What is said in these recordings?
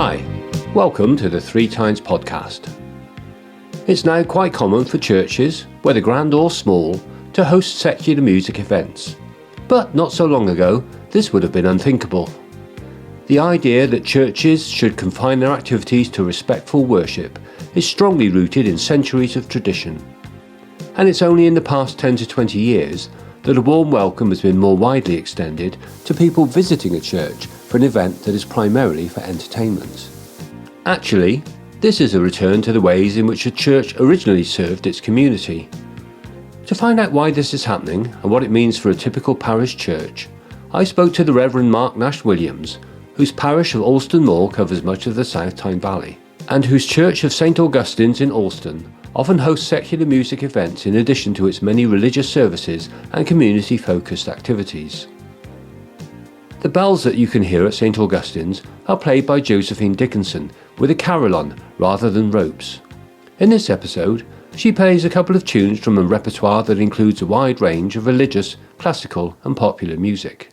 Hi, welcome to the Three Tynes podcast. It's now quite common for churches, whether grand or small, to host secular music events. But not so long ago, this would have been unthinkable. The idea that churches should confine their activities to respectful worship is strongly rooted in centuries of tradition. And it's only in the past 10 to 20 years that a warm welcome has been more widely extended to people visiting a church for an event that is primarily for entertainment. Actually, this is a return to the ways in which the church originally served its community. To find out why this is happening and what it means for a typical parish church, I spoke to the Reverend Mark Nash-Williams, whose parish of Alston Moor covers much of the South Tyne Valley, and whose church of St Augustine's in Alston often hosts secular music events in addition to its many religious services and community-focused activities. The bells that you can hear at St Augustine's are played by Josephine Dickinson with a carillon rather than ropes. In this episode, she plays a couple of tunes from a repertoire that includes a wide range of religious, classical and popular music.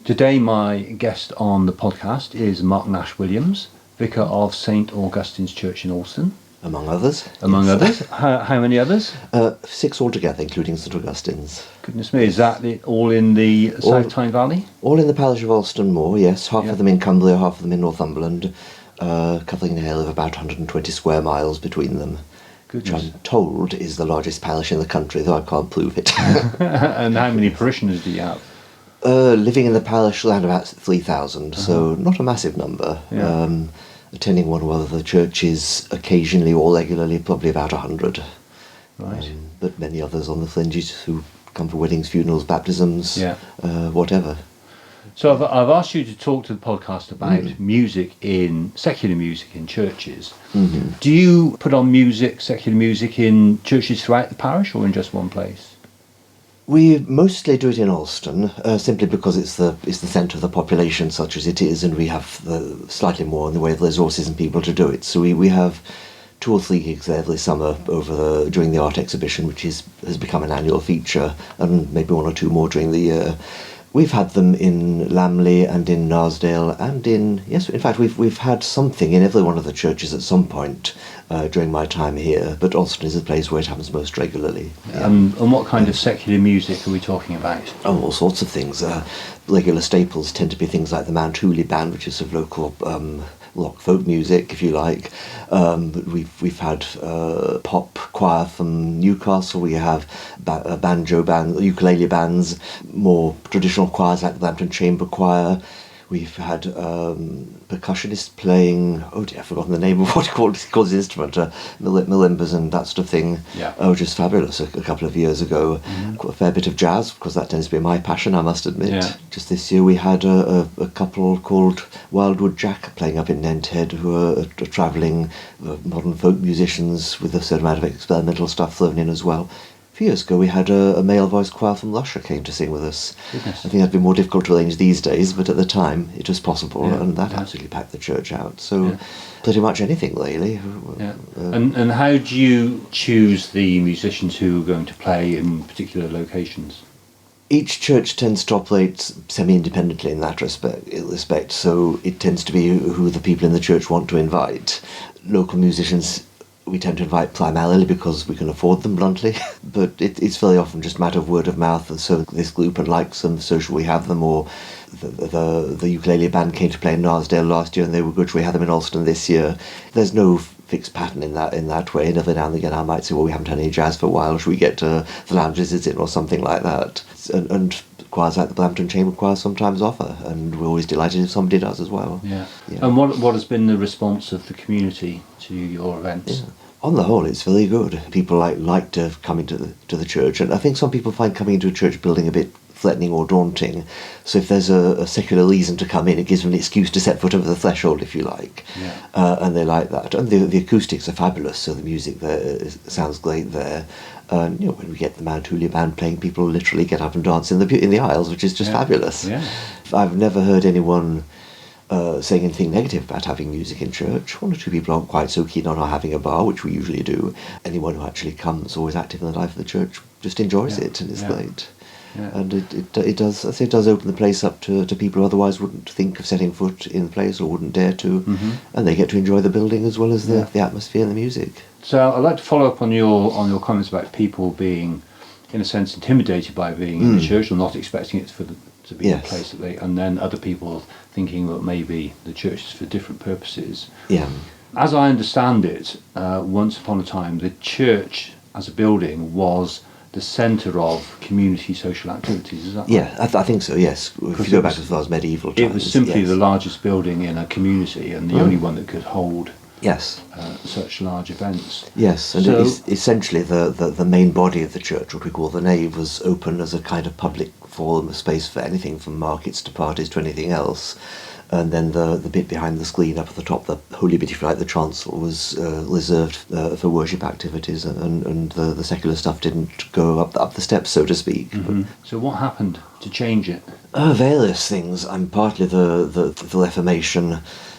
Today my guest on the podcast is Mark Nash-Williams, Vicar of St Augustine's Church in Alston. Among others. How many others? 6 altogether, including St Augustine's. Goodness me, is that all in the South Tyne Valley? All in the parish of Alston Moor, yes. Half of them in Cumbria, half of them in Northumberland, covering an area of about 120 square miles between them. Goodness. Which I'm told is the largest parish in the country, though I can't prove it. And how many parishioners do you have? Living in the parish around about 3,000, so not a massive number. Yeah. Attending one or other of the churches occasionally or regularly, probably about 100. Right. But many others on the fringes who come for weddings, funerals, baptisms, whatever. So I've asked you to talk to the podcast about secular music in churches. Mm-hmm. Do you put on secular music in churches throughout the parish or in just one place? We mostly do it in Alston, simply because it's the centre of the population, such as it is, and we have slightly more in the way of resources and people to do it. So we have 2 or 3 gigs there every summer during the art exhibition, which has become an annual feature, and maybe 1 or 2 more during the year. We've had them in Lamley and in Narsdale and in fact we've had something in every one of the churches at some point during my time here, but Alston is a place where it happens most regularly. And what kind of secular music are we talking about? Oh, all sorts of things. Regular staples tend to be things like the Mount Hooley Band, which is of local rock folk music, if you like. We've had pop choir from Newcastle. We have banjo band, ukulele bands, more traditional choirs like the Lambton Chamber Choir. We've had percussionists playing, I've forgotten the name of what he calls his instrument, marimbas and that sort of thing, which is fabulous a couple of years ago. Mm-hmm. A fair bit of jazz, because that tends to be my passion, I must admit. Yeah. Just this year we had a couple called Wildwood Jack playing up in Nenthead, who are travelling modern folk musicians with a certain amount of experimental stuff thrown in as well. few years ago we had a male voice choir from Lusher came to sing with us. Goodness. I think that'd be more difficult to arrange these days, but at the time it was possible, Yeah, and that yeah. absolutely packed the church out. So Yeah. pretty much anything really. Yeah. And how do you choose the musicians who are going to play in particular locations? Each church tends to operate semi-independently in that respect, so it tends to be who the people in the church want to invite. Local musicians we tend to invite primarily because we can afford them, bluntly, but it's very often just a matter of word of mouth, and so this group likes them, so shall we have them, or the ukulele band came to play in Narsdale last year and they were good, shall we have them in Alston this year? There's no fixed pattern in that way, and every now and again I might say, well, we haven't had any jazz for a while, should we get the Lounges in or something like that? And choirs like the Blampton Chamber Choir sometimes offer, and we're always delighted if somebody does as well. Yeah. Yeah. And what has been the response of the community to your events? Yeah. On the whole, it's very good. People like to come into the church, and I think some people find coming into a church building a bit threatening or daunting. So if there's a secular reason to come in, it gives them an excuse to set foot over the threshold, if you like. Yeah. And they like that. And the acoustics are fabulous, so the music there sounds great there. And when we get the Mount Hooley band playing, people literally get up and dance in the aisles, which is just fabulous. Yeah. I've never heard anyone saying anything negative about having music in church. One or two people aren't quite so keen on our having a bar, which we usually do. Anyone who actually comes, always active in the life of the church, just enjoys it, and it's great. Yeah. And it does. I say it does open the place up to people who otherwise wouldn't think of setting foot in the place or wouldn't dare to, and they get to enjoy the building as well as the atmosphere and the music. So I'd like to follow up on your comments about people being, in a sense, intimidated by being in the church or not expecting it to be a place that and then other people thinking that maybe the church is for different purposes. Yeah. As I understand it, once upon a time, the church as a building was the centre of community social activities, is that right? Yeah, I think so, yes. If you go back as far as medieval times. It was simply the largest building in a community and the only one that could hold such large events. Yes, and essentially the main body of the church, what we call the nave, was open as a kind of public forum, a space for anything from markets to parties to anything else. And then the bit behind the screen up at the top, the holy bit, if you like, the chancel, was reserved for worship activities, and the secular stuff didn't go up the steps, so to speak. Mm-hmm. So what happened to change it? Various things. Partly the Reformation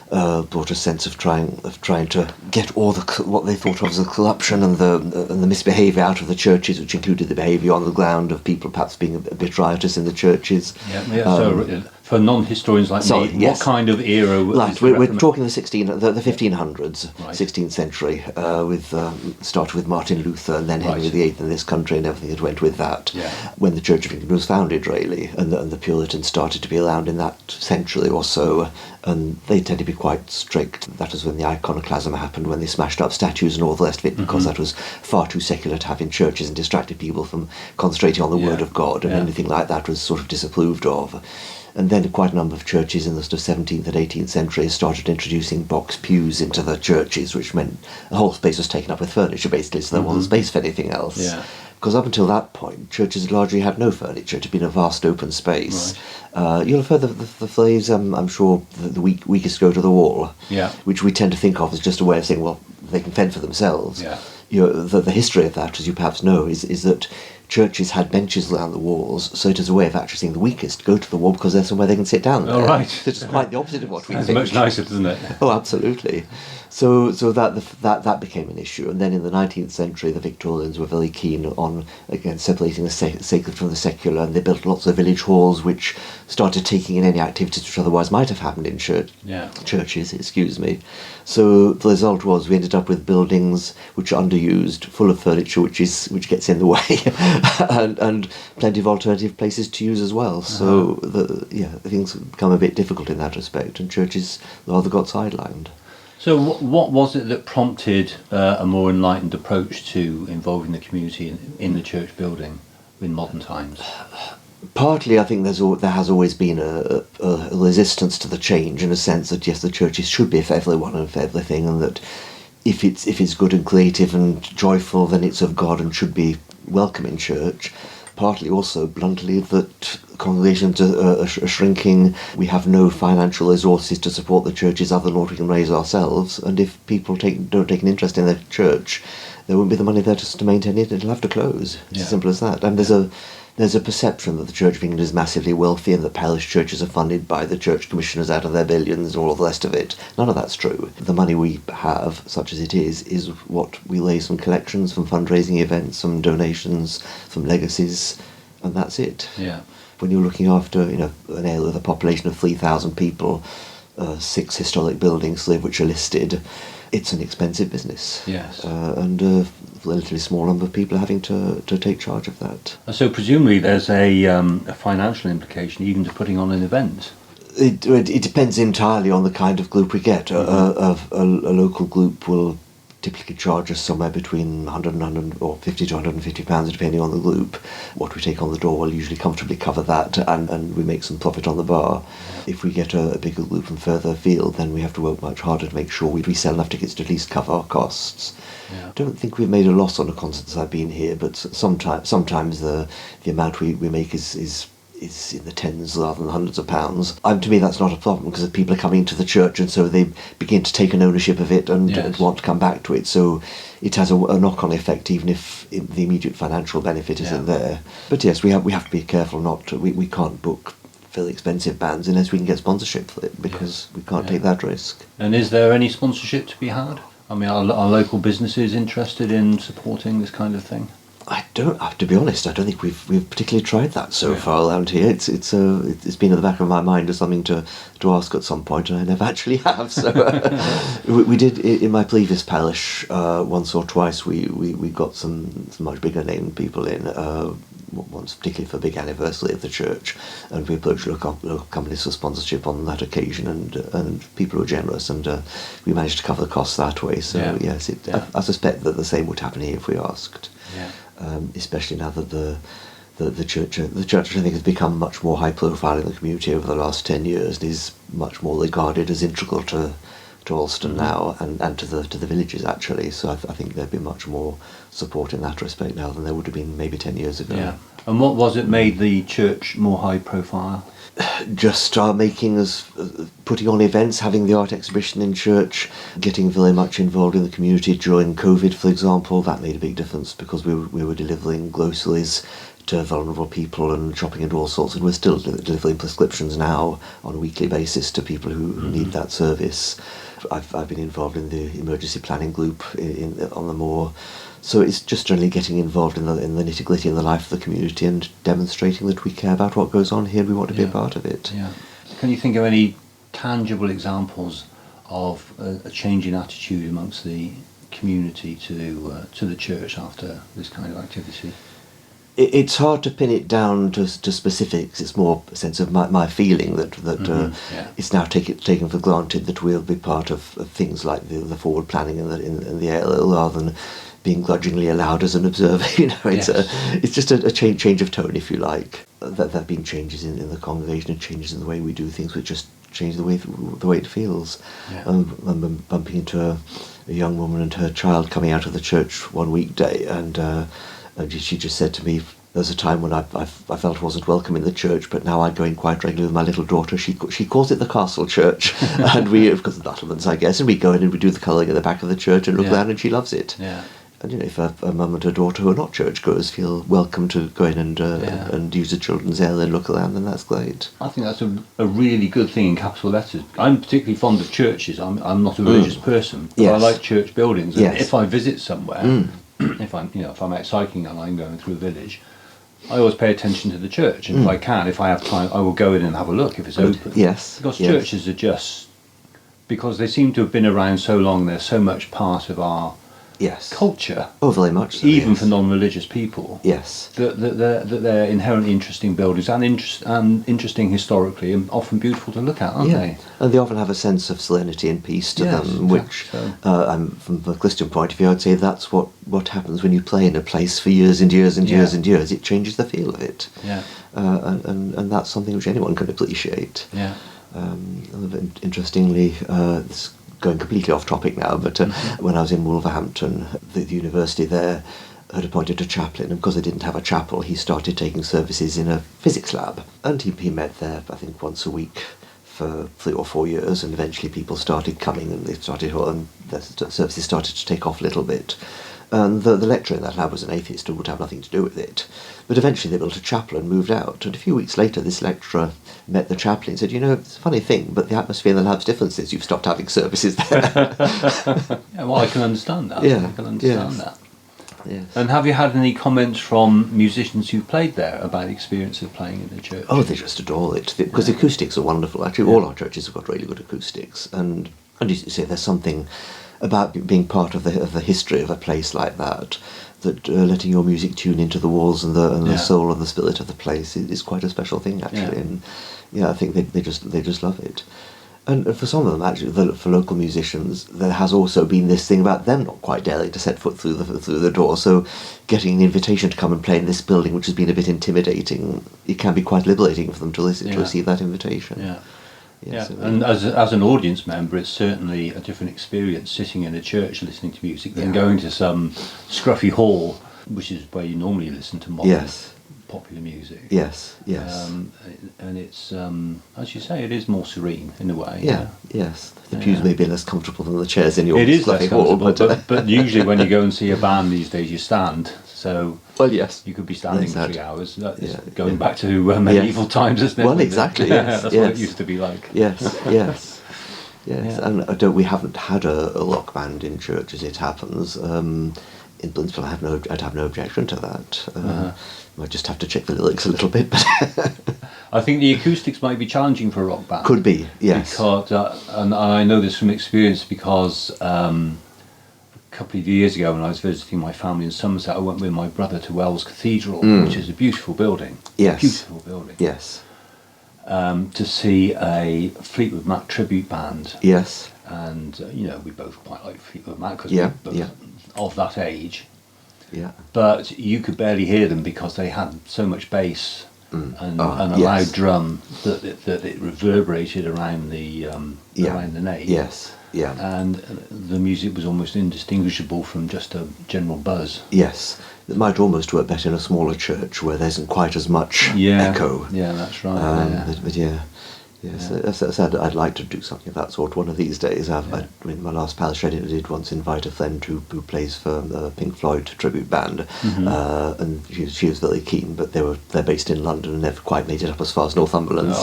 brought a sense of trying to get all what they thought of as the corruption and the misbehaviour out of the churches, which included the behaviour on the ground of people perhaps being a bit riotous in the churches. So for non-historians like me, what kind of era was Right, we're talking the 1500s, right. 16th century, started with Martin Luther and then Henry VIII in this country and everything that went with that, when the Church of England was founded, really, and the Puritans started to be around in that century or so, and they tend to be quite strict. That was when the iconoclasm happened, when they smashed up statues and all the rest of it, because that was far too secular to have in churches and distracted people from concentrating on the Word of God, and anything like that was sort of disapproved of. And then quite a number of churches in the sort of 17th and 18th centuries started introducing box pews into the churches, which meant the whole space was taken up with furniture, basically, so there wasn't space for anything else. Yeah. Because up until that point, churches largely had no furniture. It had been a vast open space. Right. You'll have heard the phrase, I'm sure, the weakest go to the wall, which we tend to think of as just a way of saying, well, they can fend for themselves. Yeah. The history of that, as you perhaps know, is that churches had benches around the walls, so it is a way of actually saying the weakest go to the wall because there's somewhere they can sit down there. Oh, right. It's quite the opposite of what we think. It's much nicer, doesn't it? Oh, absolutely. So that became an issue, and then in the 19th century, the Victorians were very keen on, again, separating the sacred from the secular, and they built lots of village halls which started taking in any activities which otherwise might have happened in churches. So the result was we ended up with buildings which are underused, full of furniture which gets in the way, and plenty of alternative places to use as well. So things become a bit difficult in that respect, and churches rather got sidelined. So what was it that prompted a more enlightened approach to involving the community in the church building in modern times? Partly, I think there has always been a resistance to the change, in a sense that, yes, the churches should be for everyone and for everything, and that if it's good and creative and joyful, then it's of God and should be welcome in church. Partly also, bluntly, that congregations are shrinking. We have no financial resources to support the churches other than what we can raise ourselves, and if people don't take an interest in their church, there won't be the money there just to maintain it. It'll have to close. It's as simple as that. And there's a perception that the Church of England is massively wealthy and that parish churches are funded by the church commissioners out of their billions and all the rest of it. None of that's true. The money we have, such as it is what we raise from collections, from fundraising events, from donations, from legacies, and that's it. Yeah. When you're looking after, an area with a population of 3,000 people, 6 historic buildings, 3 of which are listed, it's an expensive business. Yes. And a relatively small number of people are having to take charge of that. So presumably there's a financial implication even to putting on an event. It depends entirely on the kind of group we get. Mm-hmm. A local group will typically charge us somewhere between 100 or 50 to 150 pounds depending on the group. What we take on the door will usually comfortably cover that, and we make some profit on the bar. If we get a bigger group from further afield, then we have to work much harder to make sure we sell enough tickets to at least cover our costs. Yeah. I don't think we've made a loss on a concert since I've been here, but sometimes the amount we make is in the tens rather than hundreds of pounds. To me, that's not a problem because people are coming to the church, and so they begin to take an ownership of it and want to come back to it. So it has a knock-on effect, even if the immediate financial benefit isn't there. But yes, we have to be careful not to. We can't book fairly expensive bands unless we can get sponsorship for it, because we can't take that risk. And is there any sponsorship to be had? I mean, are local businesses interested in supporting this kind of thing? To be honest, I don't think we've particularly tried that so far around here. It's been in the back of my mind as something to ask at some point, and I never actually have. So we did in my previous parish once or twice. We got some much bigger named people in. Once particularly for a big anniversary of the church, and we approached local companies for sponsorship on that occasion, and people were generous, and we managed to cover the costs that way. So yes, I suspect that the same would happen here if we asked. Yeah. Especially now that the church I think has become much more high profile in the community over the last 10 years and is much more regarded as integral to Alston now and to the villages actually. So I think there'd be much more support in that respect now than there would have been maybe 10 years ago. Yeah. And what was it made the church more high profile? Just making us putting on events, having the art exhibition in church, getting very much involved in the community during COVID, for example. That made a big difference because we were delivering groceries to vulnerable people and shopping and all sorts, and we're still delivering prescriptions now on a weekly basis to people who need that service. I've been involved in the emergency planning group on the moor. So it's just generally getting involved in the nitty-gritty in the life of the community and demonstrating that we care about what goes on here and we want to be a part of it. Yeah. Can you think of any tangible examples of a change in attitude amongst the community to the church after this kind of activity? It's hard to pin it down to specifics. It's more a sense of my feeling that it's now taken for granted that we'll be part of things like the forward planning in the ALO rather than being grudgingly allowed as an observer. It's just a change of tone, if you like. There have been changes in the congregation and changes in the way we do things, which just change the way it feels. Yeah. I'm bumping into a young woman and her child coming out of the church one weekday, and she just said to me, there was a time when I felt I wasn't welcome in the church, but now I go in quite regularly with my little daughter. She calls it the Castle Church, and we, because of the Battlements, I guess, and we go in and we do the colouring at the back of the church and look around, and she loves it. Yeah. And if a mum and her daughter who are not churchgoers feel welcome to go in and use the children's area and look around, then that's great. I think that's a really good thing in capital letters. I'm particularly fond of churches. I'm not a religious person, but I like church buildings. And if I visit somewhere, if I'm out cycling and I'm going through a village, I always pay attention to the church, and if I have time, I will go in and have a look if it's open. Yes. Because churches are just, because they seem to have been around so long, they're so much part of our culture. Oh, very much so, even for non-religious people. Yes. That they're inherently interesting buildings and interesting historically and often beautiful to look at, aren't they? And they often have a sense of serenity and peace to them, which, from the Christian point of view, I'd say that's what happens when you play in a place for years and years and years and years. It changes the feel of it. Yeah. And that's something which anyone can appreciate. Yeah. Interestingly, this going completely off topic now, but when I was in Wolverhampton, the university there had appointed a chaplain, and because they didn't have a chapel, he started taking services in a physics lab, and he met there, I think, once a week for 3 or 4 years, and eventually people started coming, and the services started to take off a little bit. And the lecturer in that lab was an atheist and would have nothing to do with it. But eventually they built a chapel and moved out. And a few weeks later, this lecturer met the chaplain and said, it's a funny thing, but the atmosphere in the lab's different since you've stopped having services there. Yeah, well, I can understand that. Yeah, I can understand yes. that. Yes. And have you had any comments from musicians who played there about the experience of playing in the church? Oh, they just adore it, because the acoustics are wonderful. Actually, all our churches have got really good acoustics. And you say there's something about being part of the history of a place like that, that letting your music tune into the walls and the soul and the spirit of the place is quite a special thing, actually. And I think they just love it. And for some of them, actually, for local musicians, there has also been this thing about them not quite daring to set foot through the door. So, getting an invitation to come and play in this building, which has been a bit intimidating, it can be quite liberating for them to receive that invitation. Yeah. Yes, yeah, and as an audience member, it's certainly a different experience sitting in a church listening to music than going to some scruffy hall, which is where you normally listen to modern popular music. Yes. And it's, as you say, it is more serene in a way. Yes. The pews may be less comfortable than the chairs in your scruffy hall. But usually when you go and see a band these days, you stand. So you could be standing for 3 hours. Going back to medieval times, isn't it? Well, exactly. Yes, that's what it used to be like. Yes. And we haven't had a rock band in church as it happens. In principle, I'd have no objection to that. Might just have to check the lyrics a little bit. But I think the acoustics might be challenging for a rock band. Could be, yes. Because, and I know this from experience because a couple of years ago when I was visiting my family in Somerset, I went with my brother to Wells Cathedral, which is a beautiful building. Yes. Beautiful building. Yes. To see a Fleetwood Mac tribute band. Yes. And, we both quite like Fleetwood Mac because we're both of that age. Yeah. But you could barely hear them because they had so much bass and a loud drum that it reverberated around the nave. Yes. Yeah. And the music was almost indistinguishable from just a general buzz. Yes. It might almost work better in a smaller church where there isn't quite as much echo. Yeah, that's right. But yes, as I said, I'd like to do something of that sort one of these days. In my last parish, I did once invite a friend who plays for the Pink Floyd tribute band, and she was very keen. But they're based in London and never quite made it up as far as Northumberland.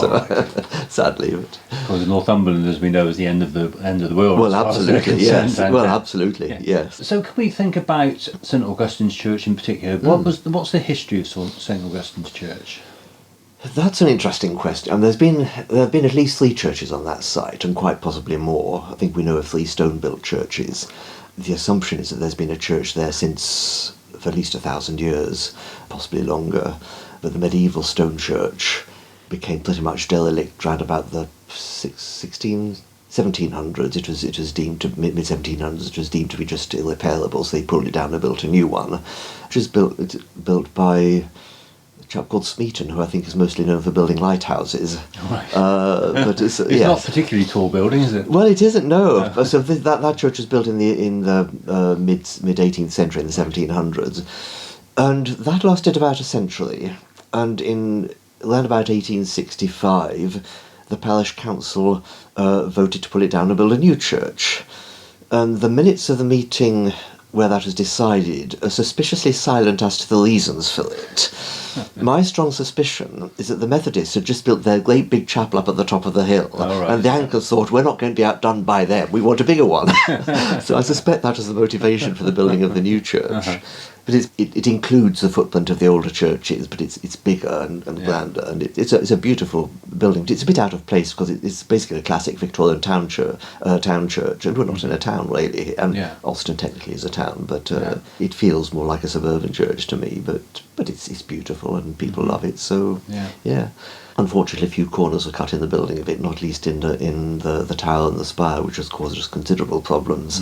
Sadly, because Northumberland, as we know, is the end of the world. Well, absolutely, yes. Well, absolutely, yes. So, can we think about St Augustine's Church in particular? What's the history of St Augustine's Church? That's an interesting question. And there have been at least 3 churches on that site, and quite possibly more. I think we know of 3 stone-built churches. The assumption is that there's been a church there since for at least 1,000 years, possibly longer. But the medieval stone church became pretty much derelict around about the 1700s. It was deemed to mid-1700s. It was deemed to be just irreparable, so they pulled it down and built a new one, which is built by a chap called Smeaton, who I think is mostly known for building lighthouses. Right. But it's not a particularly tall building, is it? Well, it isn't. No. So that church was built in the mid 18th century, in the 1700s, and that lasted about a century. And in around about 1865, the parish council voted to pull it down and build a new church. And the minutes of the meeting where that was decided are suspiciously silent as to the reasons for it. My strong suspicion is that the Methodists had just built their great big chapel up at the top of the hill, and the Anglicans thought, we're not going to be outdone by them, we want a bigger one. So I suspect that was the motivation for the building of the new church. But it includes the footprint of the older churches, but it's bigger and grander, and it's a beautiful building. It's a bit out of place because it's basically a classic Victorian town church, and we're not in a town really. And Alston technically is a town, but it feels more like a suburban church to me. But it's beautiful and people love it. So Unfortunately, a few corners were cut in the building of it, not least in the tower and the spire, which has caused us considerable problems,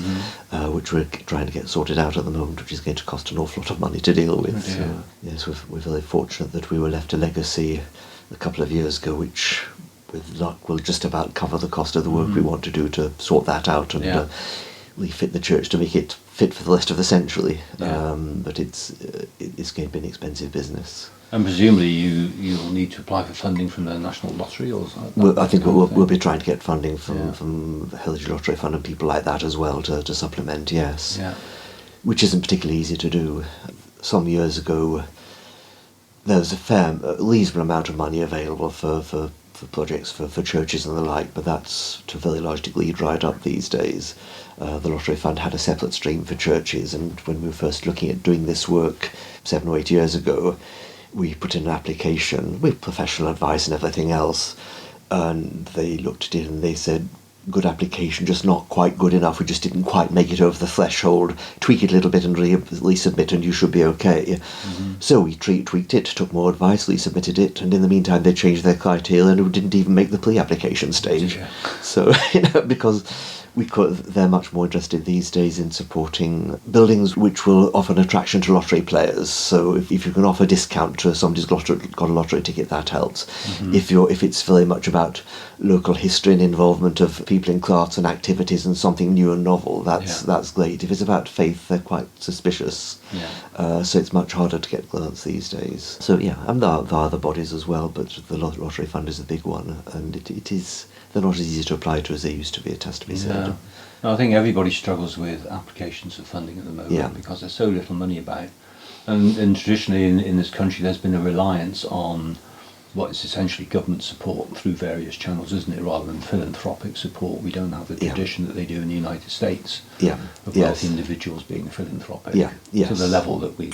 which we're trying to get sorted out at the moment, which is going to cost an awful lot of money to deal with. So, yes, we're very fortunate that we were left a legacy a couple of years ago, which, with luck, will just about cover the cost of the work we want to do to sort that out and refit the church to make it fit for the rest of the century. But it's going to be an expensive business. And presumably you'll need to apply for funding from the National Lottery, or I think we'll be trying to get funding from the Heritage Lottery Fund and people like that as well to supplement. Yes. Yeah. which isn't particularly easy to do. Some years ago, there was a reasonable amount of money available for projects for churches and the like, but that's to a very large degree dried up these days. The Lottery Fund had a separate stream for churches, and when we were first looking at doing this work 7 or 8 years ago, we put in an application with professional advice and everything else, and they looked at it and they said, good application, just not quite good enough, we just didn't quite make it over the threshold, tweak it a little bit and resubmit and you should be okay. Mm-hmm. So we tweaked it, took more advice, resubmitted it, and in the meantime they changed their criteria and we didn't even make the pre-application stage. Yeah. So, because they're much more interested these days in supporting buildings which will offer an attraction to lottery players. So if you can offer a discount to somebody who's got a lottery ticket, that helps. Mm-hmm. If it's very much about local history and involvement of people in crafts and activities and something new and novel, that's great. If it's about faith, they're quite suspicious. Yeah. So it's much harder to get grants these days. So yeah, and there are other bodies as well, but the Lottery Fund is a big one, and they're not as easy to apply to as they used to be, it has to be said. No, I think everybody struggles with applications for funding at the moment because there's so little money about. And traditionally in this country there's been a reliance on what is essentially government support through various channels, isn't it, rather than philanthropic support. We don't have the tradition that they do in the United States of wealthy individuals being philanthropic to the level that we,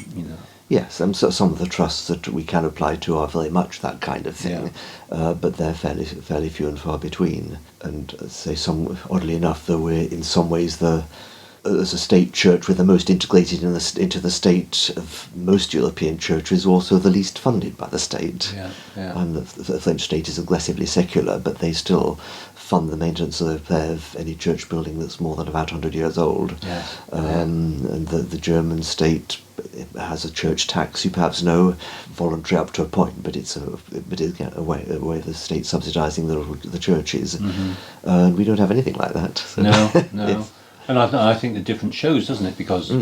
Yes, and so some of the trusts that we can apply to are very much that kind of thing, but they're fairly few and far between. And oddly enough, though we're in some ways as a state church, we're the most integrated into the state of most European churches, also the least funded by the state. And the French state is aggressively secular, but they still fund the maintenance of any church building that's more than about 100 years old. And the German state has a church tax, you perhaps know, voluntary up to a point, but it's a way the state subsidising the churches. And we don't have anything like that. So no. And I think the difference shows, doesn't it? Because I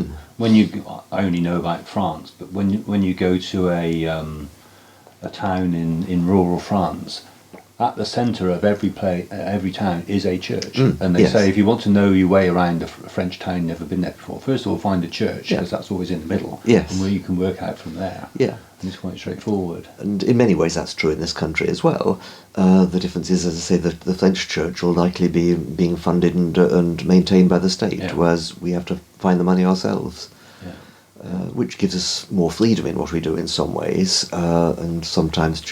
only know about France, but when you go to a town in rural France, at the centre of every town is a church. And they say if you want to know your way around a French town, never been there before, first of all find a church, because that's always in the middle, and where you can work out from there. And it's quite straightforward. And in many ways that's true in this country as well. The difference is, as I say, the French church will likely be being funded and maintained by the state, whereas we have to find the money ourselves. Which gives us more freedom in what we do in some ways, and sometimes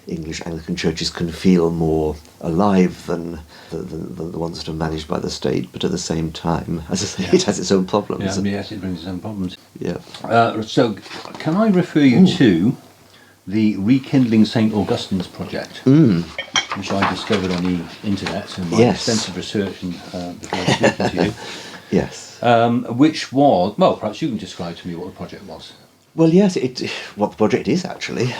English Anglican churches can feel more alive than the ones that are managed by the state, but at the same time, as I say, it has its own problems. Yes, it brings its own problems. So can I refer you to the Rekindling St Augustine's project, which I discovered on the internet in my extensive research before speaking to you. Yes. Which was, well, perhaps you can describe to me what the project was. Well, yes, what the project is actually.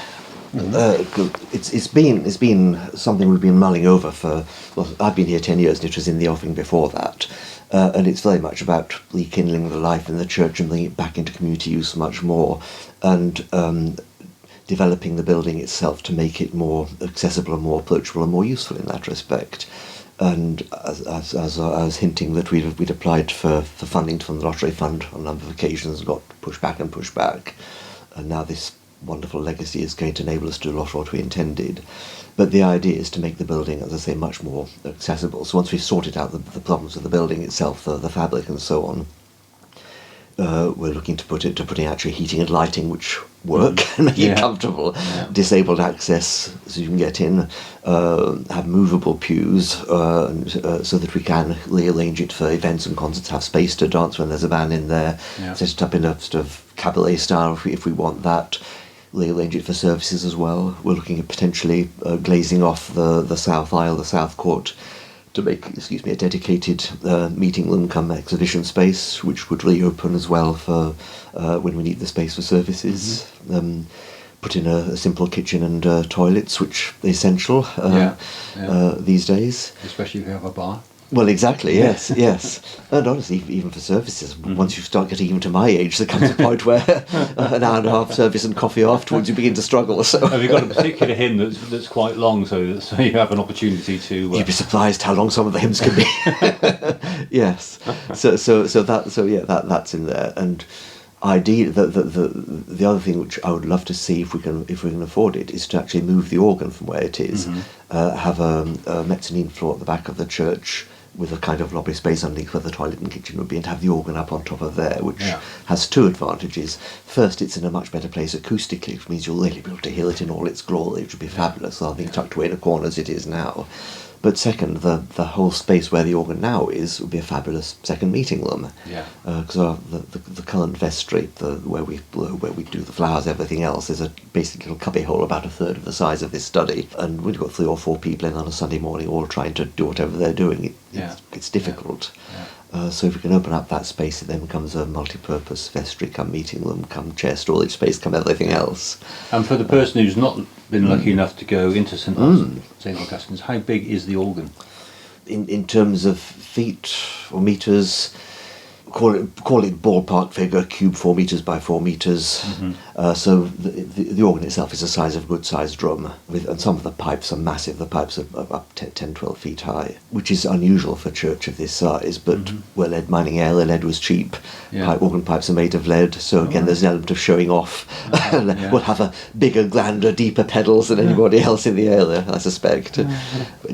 It's been something we've been mulling over for. Well, I've been here 10 years, and it was in the offing before that, and it's very much about rekindling the life in the church and bringing it back into community use much more, and developing the building itself to make it more accessible and more approachable and more useful in that respect. And as I was hinting that we'd applied for funding from the Lottery Fund on a number of occasions and got pushed back, and now this wonderful legacy is going to enable us to do a lot of what we intended. But the idea is to make the building, as I say, much more accessible. So once we've sorted out the problems of the building itself, the fabric and so on, we're looking to putting actually heating and lighting which work and make it comfortable, disabled access so you can get in, have movable pews so that we can rearrange it for events and concerts, have space to dance when there's a band in there, set it up in a sort of cabaret style if we want that, rearrange it for services as well. We're looking at potentially glazing off the south aisle, the south court, to make, a dedicated meeting room come exhibition space, which would reopen as well for when we need the space for services. Put in a simple kitchen and toilets, which are essential these days. Especially if you have a bar. Well, exactly, yes, yes. And honestly, even for services, once you start getting even to my age, there comes a point where an hour and a half service and coffee afterwards, you begin to struggle. So have you got a particular hymn that's quite long, so you have an opportunity to? You'd be surprised how long some of the hymns can be. Yes. That's in there. And ideally, the other thing which I would love to see if we can afford it is to actually move the organ from where it is. Have a mezzanine floor at the back of the church with a kind of lobby space underneath where the toilet and kitchen would be, and have the organ up on top of there, which has two advantages. First, it's in a much better place acoustically, which means you'll really be able to hear it in all its glory, which would be fabulous, rather than being tucked away in a corner as it is now. But second, the whole space where the organ now is would be a fabulous second meeting room. Yeah. Because the current vestry, where we do the flowers, everything else, is a basic little cubby hole about a third of the size of this study. And when you've got 3 or 4 people in on a Sunday morning, all trying to do whatever they're doing, it's difficult. Yeah. So if we can open up that space, it then becomes a multi-purpose vestry, come meeting room, come chair storage space, come everything else. And for the person who's not been lucky enough to go into St Augustine's, how big is the organ? In terms of feet or metres, call it ballpark figure, cube 4 metres by 4 metres. So the organ itself is the size of a good sized drum, and some of the pipes are massive. The pipes are up 10, 12 feet high, which is unusual for a church of this size, but we're lead mining area, lead was cheap. Organ pipes are made of lead, so again there's an element of showing off. We'll have a bigger, grander, deeper pedals than anybody else in the area, I suspect.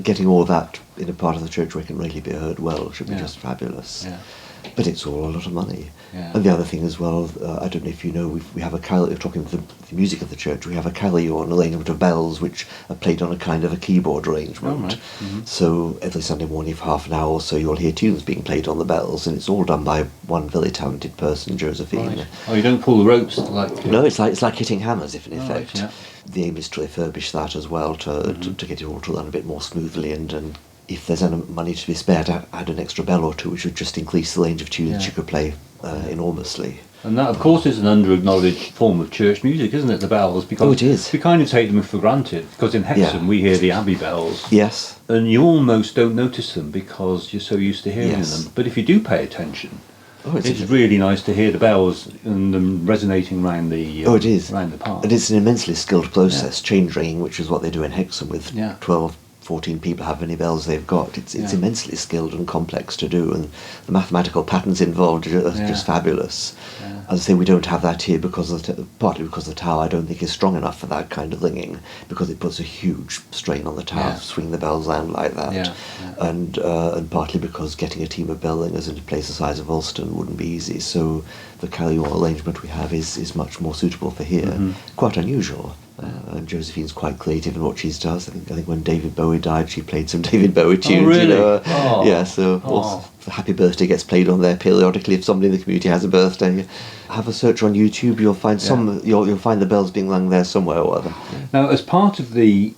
Getting all that in a part of the church where it can really be heard well should be just fabulous. But it's all a lot of money. And the other thing as well, I don't know if you know, we have a carillon, talking of the music of the church, we have a carillon arrangement of bells which are played on a kind of a keyboard arrangement. So every Sunday morning for half an hour or so you'll hear tunes being played on the bells, and it's all done by one very talented person, Josephine. Oh, you don't pull the ropes like... No, it's like hitting hammers, if in effect. The aim is to refurbish that as well, to get it all to run a bit more smoothly, and if there's any money to be spared, add an extra bell or two, which would just increase the range of tunes you could play enormously. And that, of course, is an under-acknowledged form of church music, isn't it, the bells? Because it is. We kind of take them for granted, because in Hexham we hear the Abbey bells. Yes. And you almost don't notice them because you're so used to hearing them. But if you do pay attention, it's really nice to hear the bells and them resonating around the around the park. And it's an immensely skilled process, change ringing, which is what they do in Hexham with 12, 14 people, how many bells they've got. It's immensely skilled and complex to do, and the mathematical patterns involved are just fabulous. As I say, we don't have that here partly because the tower, I don't think, is strong enough for that kind of ringing, because it puts a huge strain on the tower to swing the bells around like that. And partly because getting a team of bell ringers into a place the size of Alston wouldn't be easy. So the carillon arrangement we have is much more suitable for here. Quite unusual. And Josephine's quite creative in what she does. I think when David Bowie died, she played some David Bowie tunes. Oh, really? You know? So the Happy Birthday gets played on there periodically if somebody in the community has a birthday. Have a search on YouTube. You'll find you'll find the bells being rung there somewhere or other. Now, as part of the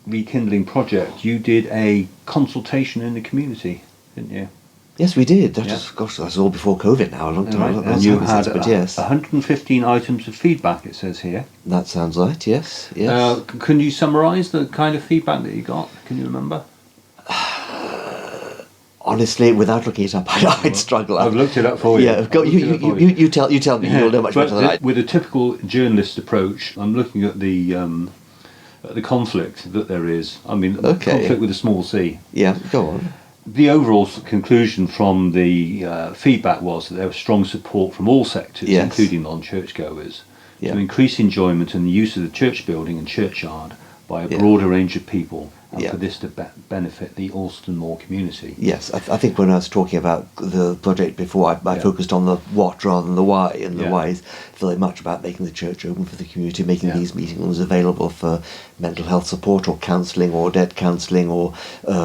rekindling project, you did a consultation in the community, didn't you? Yes, we did. That's all before COVID now. A long time. And you had 115 items of feedback, it says here. That sounds right, yes. Can you summarise the kind of feedback that you got? Can you remember? Honestly, without looking it up, I'd struggle. I've looked it up for you. Yeah, you tell me. You'll know much better than I. With a typical journalist approach, I'm looking at the conflict that there is. I mean, conflict with a small c. Yeah, go on. The overall conclusion from the feedback was that there was strong support from all sectors, including non-churchgoers, to increase enjoyment and the use of the church building and churchyard by a broader range of people, and for this to benefit the Alston Moor community. Yes, I think when I was talking about the project before, I focused on the what rather than the why, and the why is very much about making the church open for the community, making these meeting rooms available for mental health support or counselling or debt counselling or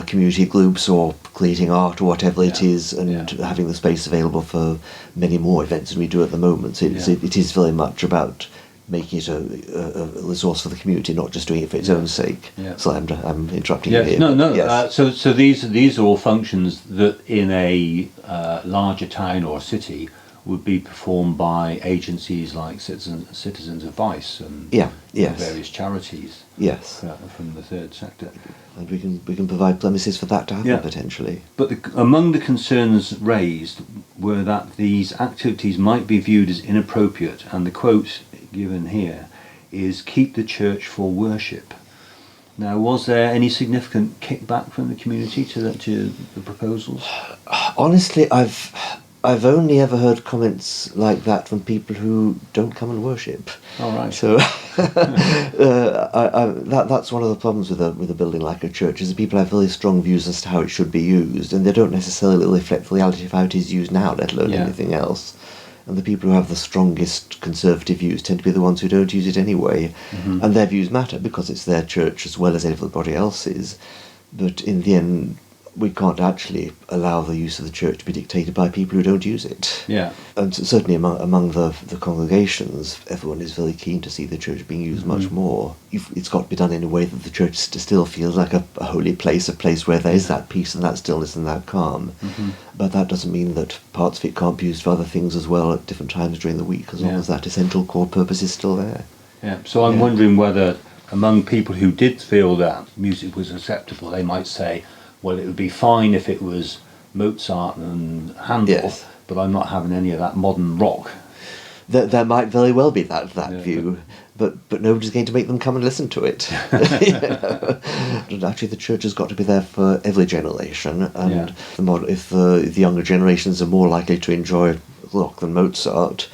community groups or creating art or whatever it is, and having the space available for many more events than we do at the moment. So it is very much about making it a resource for the community, not just doing it for its own sake. So I'm interrupting you here. No. Yes. So these are all functions that in a larger town or city would be performed by agencies like Citizens Advice and yes. various charities Yes. From the third sector. And we can provide premises for that to happen potentially. But among the concerns raised were that these activities might be viewed as inappropriate, and the quote given here is "keep the church for worship." Now, was there any significant kickback from the community to the proposals? Honestly, I've only ever heard comments like that from people who don't come and worship. All right. So that's one of the problems with a building like a church, is that people have really strong views as to how it should be used, and they don't necessarily reflect the reality of how it is used now, let alone anything else. And the people who have the strongest conservative views tend to be the ones who don't use it anyway. Mm-hmm. And their views matter because it's their church as well as everybody else's. But in the end, we can't actually allow the use of the church to be dictated by people who don't use it. Yeah. And certainly among the congregations, everyone is very keen to see the church being used much more. It's got to be done in a way that the church still feels like a holy place, a place where there is that peace and that stillness and that calm. Mm-hmm. But that doesn't mean that parts of it can't be used for other things as well at different times during the week, as long as that essential core purpose is still there. Yeah. So I'm wondering whether among people who did feel that music was acceptable, they might say, well, it would be fine if it was Mozart and Handel, but I'm not having any of that modern rock. There might very well be that view, but nobody's going to make them come and listen to it. And actually, the church has got to be there for every generation, and if the younger generations are more likely to enjoy rock than Mozart,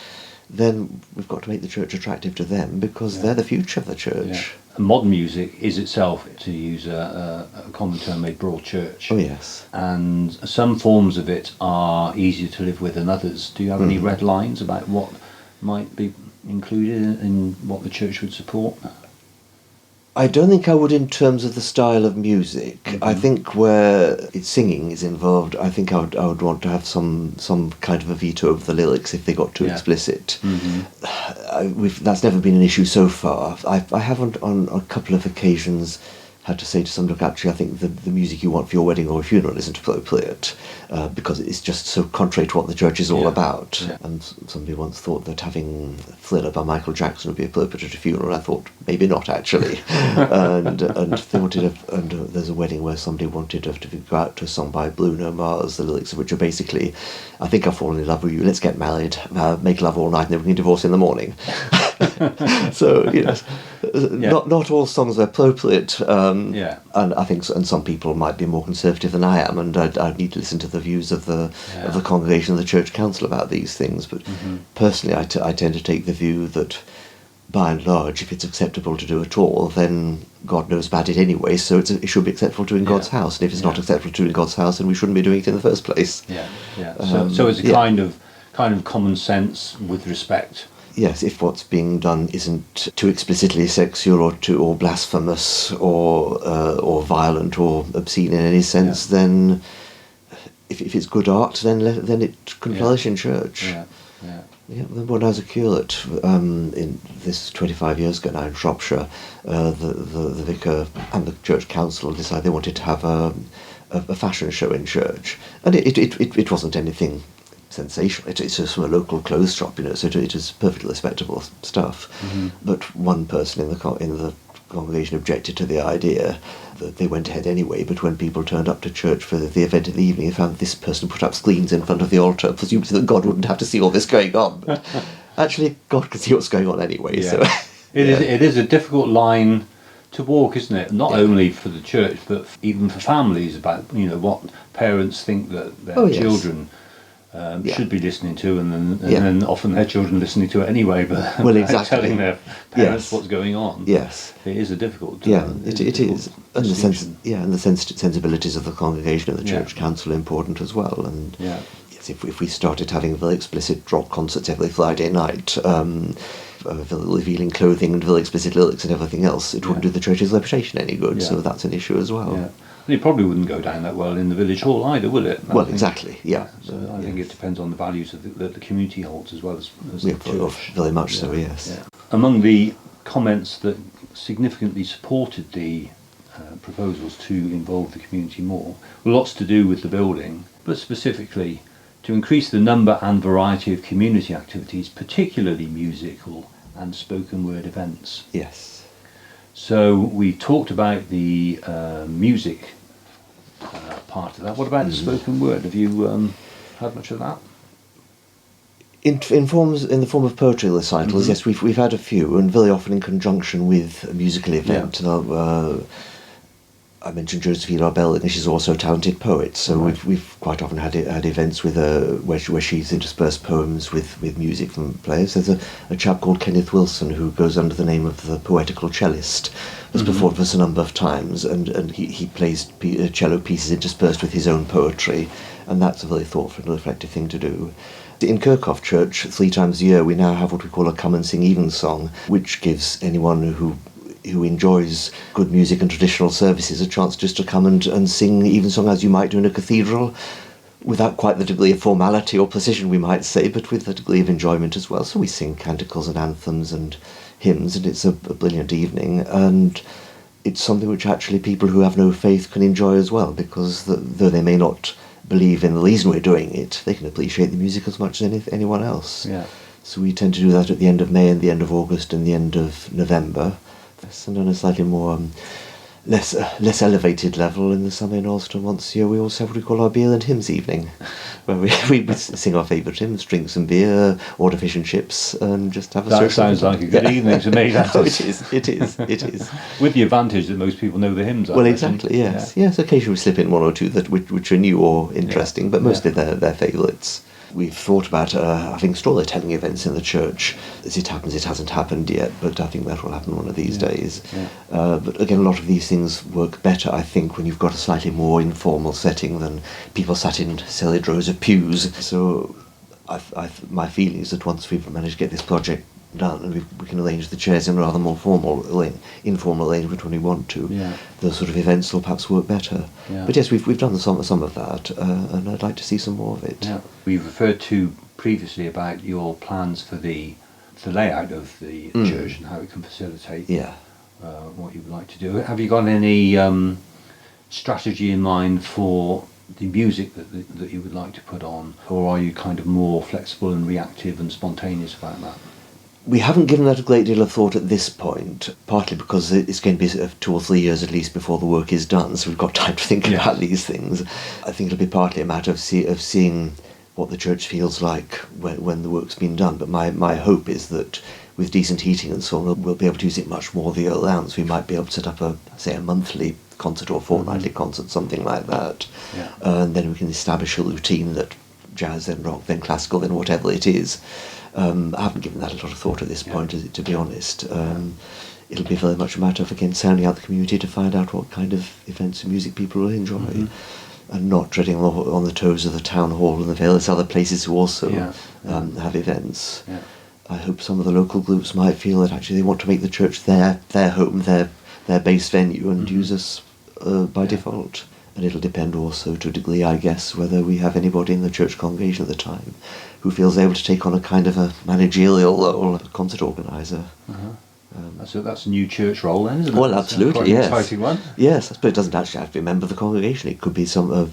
then we've got to make the church attractive to them, because they're the future of the church. Yeah. And modern music is itself, to use a common term, a broad church. Oh, yes. And some forms of it are easier to live with than others. Do you have any red lines about what might be included in what the church would support? I don't think I would in terms of the style of music. Mm-hmm. I think where singing is involved, I think I would want to have some kind of a veto of the lyrics if they got too explicit. Mm-hmm. That's never been an issue so far. I haven't on a couple of occasions had to say to somebody, look, actually, I think the music you want for your wedding or a funeral isn't appropriate, because it's just so contrary to what the church is all about. Yeah. And somebody once thought that having Thriller by Michael Jackson would be appropriate at a funeral. I thought, maybe not, actually. and they wanted there's a wedding where somebody wanted to go out to a song by Bruno Mars, the lyrics of which are basically, I think I've fallen in love with you, let's get married, make love all night, and then we can divorce in the morning. So, not all songs are appropriate. And I think, and some people might be more conservative than I am, and I'd need to listen to the views of the congregation and the church council about these things. But personally, I tend to take the view that, by and large, if it's acceptable to do at all, then God knows about it anyway. So it should be acceptable to do in God's house, and if it's not acceptable to do in God's house, then we shouldn't be doing it in the first place. So it's a kind of common sense with respect. Yes, if what's being done isn't too explicitly sexual or blasphemous or violent or obscene in any sense, then if it's good art, then it can flourish in church. When I was a curate, this 25 years ago now in Shropshire, the vicar and the church council decided they wanted to have a fashion show in church, and it wasn't anything sensational. It's just from a local clothes shop, so it is perfectly respectable stuff. Mm-hmm. But one person in the congregation objected to the idea. That they went ahead anyway, but when people turned up to church for the event in the evening, they found this person put up screens in front of the altar, presumably that God wouldn't have to see all this going on. But actually, God can see what's going on anyway. Yeah. So it is a difficult line to walk, isn't it? Not only for the church, but even for families, about what parents think that their children should be listening to, and then often their children listening to it anyway, but telling their parents what's going on. Yes, it is a difficult. It is, and the sensibilities of the congregation and the church council are important as well. And yes, if we started having very explicit rock concerts every Friday night, revealing clothing and very explicit lyrics and everything else, it wouldn't do the church's reputation any good. So that's an issue as well. Yeah. And it probably wouldn't go down that well in the village hall either, would it? Exactly, yeah. So I think it depends on the values that the community holds as well as the church. Very much so, yes. Yeah. Among the comments that significantly supported the proposals to involve the community more were lots to do with the building, but specifically to increase the number and variety of community activities, particularly musical and spoken word events. Yes. So we talked about the music part of that. What about the spoken word? Have you had much of that? In the form of poetry recitals, yes, we've had a few, and very often in conjunction with a musical event. Yeah. I mentioned Josephine Arbel, and she's also a talented poet, so we've quite often had events with where she's interspersed poems with music from players. There's a chap called Kenneth Wilson who goes under the name of the Poetical Cellist, has performed for us a number of times, and he plays cello pieces interspersed with his own poetry, and that's a very thoughtful and reflective thing to do. In Kirkhoff Church, 3 times a year, we now have what we call a Come and Sing Evensong, which gives anyone who enjoys good music and traditional services a chance just to come and sing evensong as you might do in a cathedral, without quite the degree of formality or precision, we might say, but with a degree of enjoyment as well. So we sing canticles and anthems and hymns, and it's a brilliant evening, and it's something which actually people who have no faith can enjoy as well, because though they may not believe in the reason we're doing it, they can appreciate the music as much as anyone else. Yeah. So we tend to do that at the end of May and the end of August and the end of November. And on a slightly more less elevated level in the summer in Alston once a year, we also have what we call our beer and hymns evening, where we sing our favourite hymns, drink some beer, order fish and chips, and just have a That sounds like a good evening to me. Oh, it is. With the advantage that most people know the hymns. Well, exactly, yes. Yeah. Yes, occasionally we slip in one or two which are new or interesting, but mostly they're favourites. We've thought about having storytelling events in the church. As it happens, it hasn't happened yet, but I think that will happen one of these days. Yeah. But again, a lot of these things work better, I think, when you've got a slightly more informal setting than people sat in solid rows of pews. So my feeling is that once we've managed to get this project done and we can arrange the chairs in a rather more informal arrangement when we want to, those sort of events will perhaps work better. Yeah. But yes, we've done some of that, and I'd like to see some more of it. Yeah. We've referred to previously about your plans for the layout of the church and how it can facilitate what you would like to do. Have you got any strategy in mind for the music that you would like to put on, or are you kind of more flexible and reactive and spontaneous about that? We haven't given that a great deal of thought at this point, partly because it's going to be 2 or 3 years at least before the work is done, so we've got time to think about these things. I think it'll be partly a matter of seeing what the church feels like when the work's been done, but my hope is that with decent heating and so on, we'll be able to use it much more the year round, so we might be able to set up a monthly concert or fortnightly concert, something like that, and then we can establish a routine that jazz, then rock, then classical, then whatever it is. I haven't given that a lot of thought at this point, to be honest. It'll be very much a matter of, again, sounding out the community to find out what kind of events and music people will enjoy, and not treading on the toes of the town hall and the various other places who also have events. Yeah. I hope some of the local groups might feel that actually they want to make the church their home, their base venue, and use us by default. And it'll depend also to a degree, I guess, whether we have anybody in the church congregation at the time who feels able to take on a kind of a managerial role, a concert organiser. That's a new church role then, isn't it? Well, absolutely, yes. An exciting one. Yes, but it doesn't actually have to be a member of the congregation. It could be a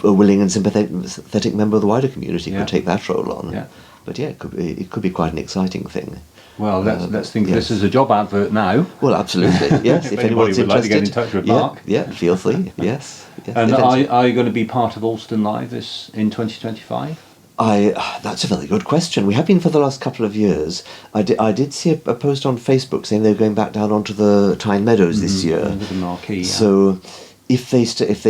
willing and sympathetic member of the wider community could take that role on. Yeah. But it could be quite an exciting thing. Well, let's think of this as a job advert now. Well, absolutely, yes. If anybody would like to get in touch with Mark. Yeah, feel free, yes. And are you going to be part of Alston Live in 2025? That's a very good question. We have been for the last couple of years. I did see a post on Facebook saying they were going back down onto the Tyne Meadows this year. With a marquee, So if they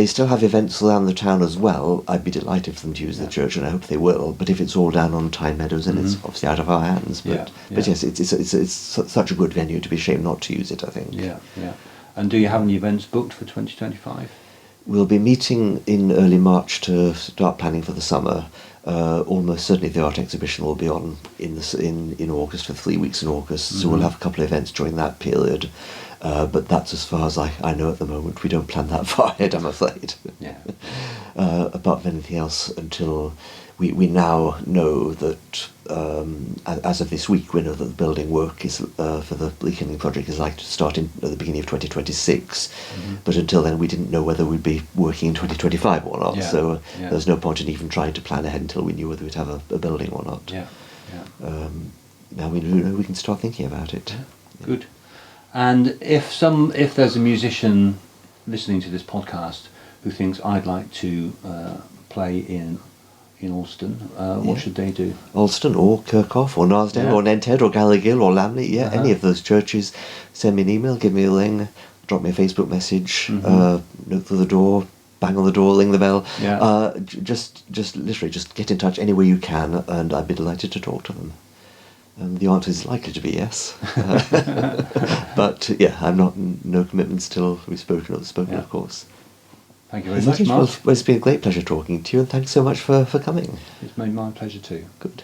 still have events around the town as well, I'd be delighted for them to use the church, and I hope they will. But if it's all down on Tyne Meadows, then it's obviously out of our hands. But yes, it's such a good venue to be ashamed not to use it, I think. Yeah. And do you have any events booked for 2025? We'll be meeting in early March to start planning for the summer. Almost certainly the art exhibition will be on in August, for 3 weeks in August, so we'll have a couple of events during that period. But that's as far as I know at the moment. We don't plan that far ahead, I'm afraid. Apart from anything else, until we now know that, as of this week, we know that the building work is for the rekindling project is likely to start at the beginning of 2026. Mm-hmm. But until then, we didn't know whether we'd be working in 2025 or not. So there was no point in even trying to plan ahead until we knew whether we'd have a building or not. Now we know we can start thinking about it. Good. And if there's a musician listening to this podcast who thinks I'd like to play in Alston, what should they do? Alston or Kirkhoff or Narsdale or Nenthead or Gallowgill or Lamley, any of those churches. Send me an email, give me a ring, drop me a Facebook message, knock through the door, bang on the door, ring the bell. Just literally just get in touch any way you can, and I'd be delighted to talk to them. The answer is likely to be yes. But I'm no commitments till we've spoken, of course. Thank you very much, Mark. Well, it's been a great pleasure talking to you, and thanks so much for coming. It's made my pleasure too. Good.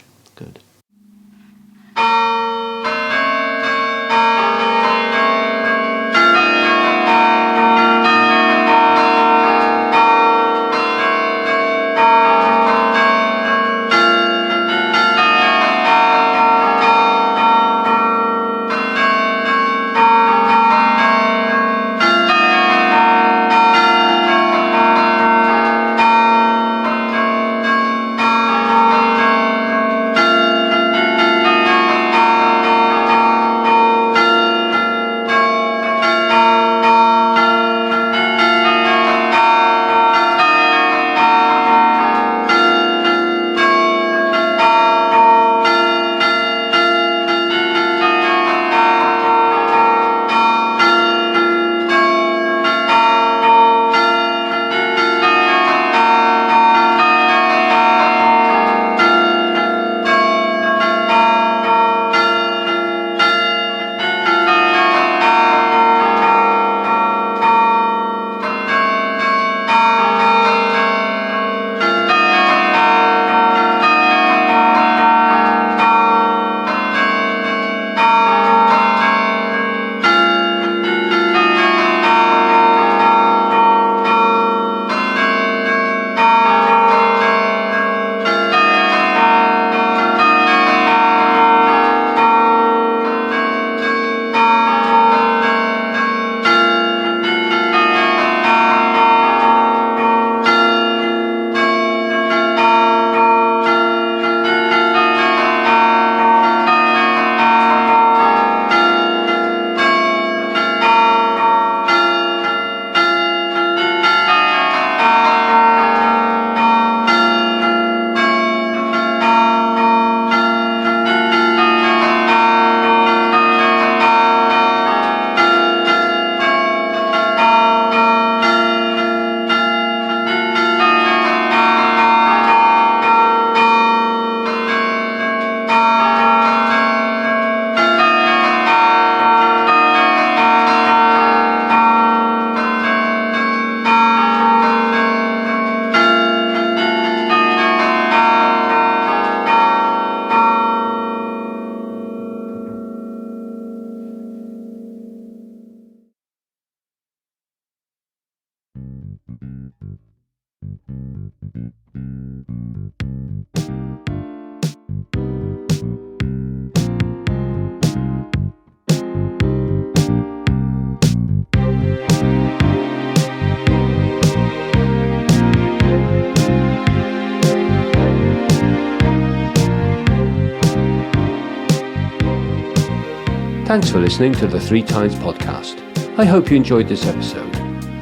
Thanks for listening to the Three Tynes podcast. I hope you enjoyed this episode.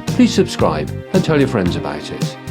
Please subscribe and tell your friends about it.